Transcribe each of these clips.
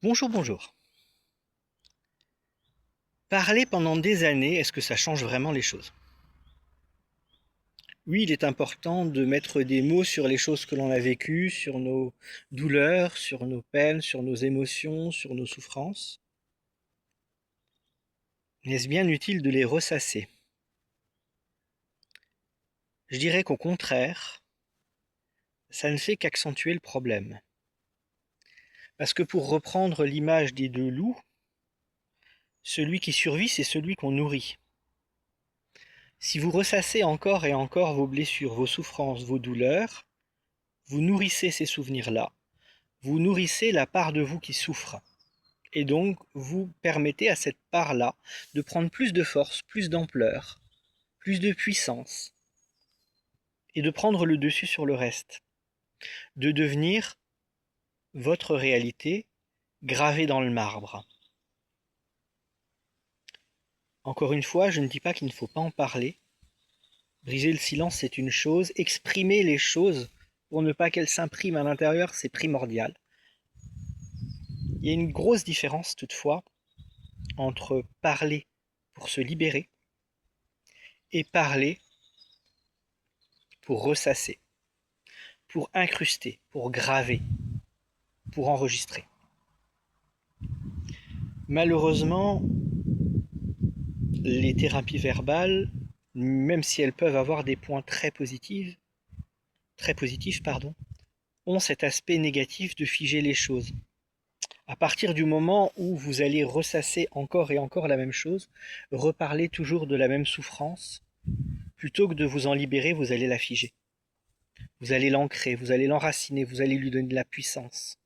Bonjour, bonjour. Parler pendant des années, est-ce que ça change vraiment les choses? Oui, il est important de mettre des mots sur les choses que l'on a vécues, sur nos douleurs, sur nos peines, sur nos émotions, sur nos souffrances. Mais est-ce bien utile de les ressasser? Je dirais qu'au contraire, ça ne fait qu'accentuer le problème. Parce que pour reprendre l'image des deux loups, celui qui survit, c'est celui qu'on nourrit. Si vous ressassez encore et encore vos blessures, vos souffrances, vos douleurs, vous nourrissez ces souvenirs-là, vous nourrissez la part de vous qui souffre. Et donc, vous permettez à cette part-là de prendre plus de force, plus d'ampleur, plus de puissance, et de prendre le dessus sur le reste, de devenir votre réalité gravée dans le marbre. Encore une fois, je ne dis pas qu'il ne faut pas en parler. Briser le silence, c'est une chose. Exprimer les choses pour ne pas qu'elles s'impriment à l'intérieur, c'est primordial. Il y a une grosse différence toutefois entre parler pour se libérer et parler pour ressasser, pour incruster, pour graver, pour enregistrer. Malheureusement, les thérapies verbales, même si elles peuvent avoir des points très positifs, ont cet aspect négatif de figer les choses. À partir du moment où vous allez ressasser encore et encore la même chose, reparler toujours de la même souffrance, plutôt que de vous en libérer, vous allez la figer. Vous allez l'ancrer, vous allez l'enraciner, vous allez lui donner de la puissance.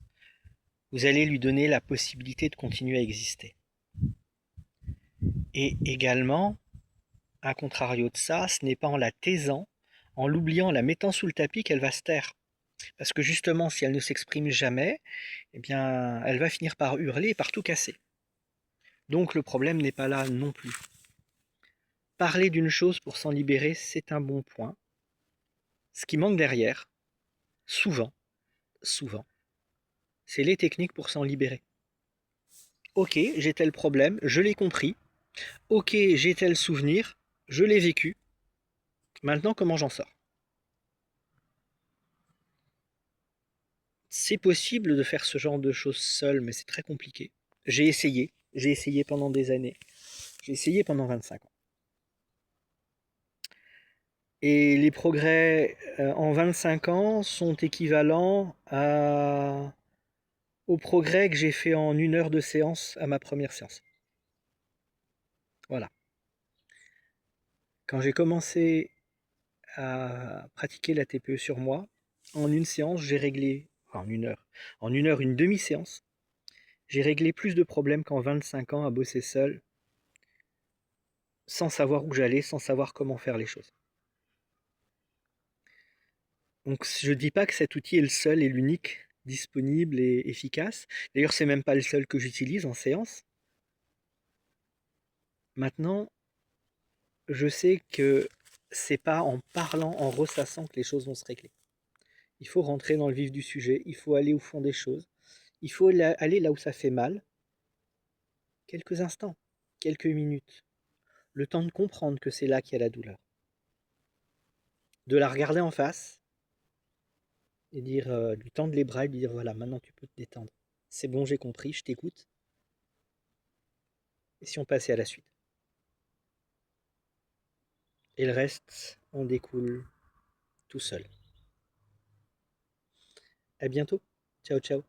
Vous allez lui donner la possibilité de continuer à exister. Et également, à contrario de ça, ce n'est pas en la taisant, en l'oubliant, en la mettant sous le tapis qu'elle va se taire. Parce que justement, si elle ne s'exprime jamais, eh bien, elle va finir par hurler et par tout casser. Donc le problème n'est pas là non plus. Parler d'une chose pour s'en libérer, c'est un bon point. Ce qui manque derrière, souvent, c'est les techniques pour s'en libérer. Ok, j'ai tel problème, je l'ai compris. Ok, j'ai tel souvenir, je l'ai vécu. Maintenant, comment j'en sors? C'est possible de faire ce genre de choses seul, mais c'est très compliqué. J'ai essayé pendant des années. J'ai essayé pendant 25 ans. Et les progrès en 25 ans sont équivalents aux progrès que j'ai fait en 1 heure de séance à ma première séance. Voilà. Quand j'ai commencé à pratiquer la TPE sur moi, en une séance, j'ai réglé, enfin en 1 heure, en 1 heure, une demi-séance, j'ai réglé plus de problèmes qu'en 25 ans à bosser seul, sans savoir où j'allais, sans savoir comment faire les choses. Donc je ne dis pas que cet outil est le seul et l'unique disponible et efficace. D'ailleurs, c'est même pas le seul que j'utilise en séance. Maintenant, je sais que c'est pas en parlant, en ressassant que les choses vont se régler. Il faut rentrer dans le vif du sujet, il faut aller au fond des choses, il faut aller là où ça fait mal, quelques instants, quelques minutes, le temps de comprendre que c'est là qu'il y a la douleur. De la regarder en face et dire, lui tendre les bras et lui dire voilà, maintenant tu peux te détendre. C'est bon, j'ai compris, je t'écoute. Et si on passait à la suite? Et le reste en découle tout seul. À bientôt. Ciao, ciao.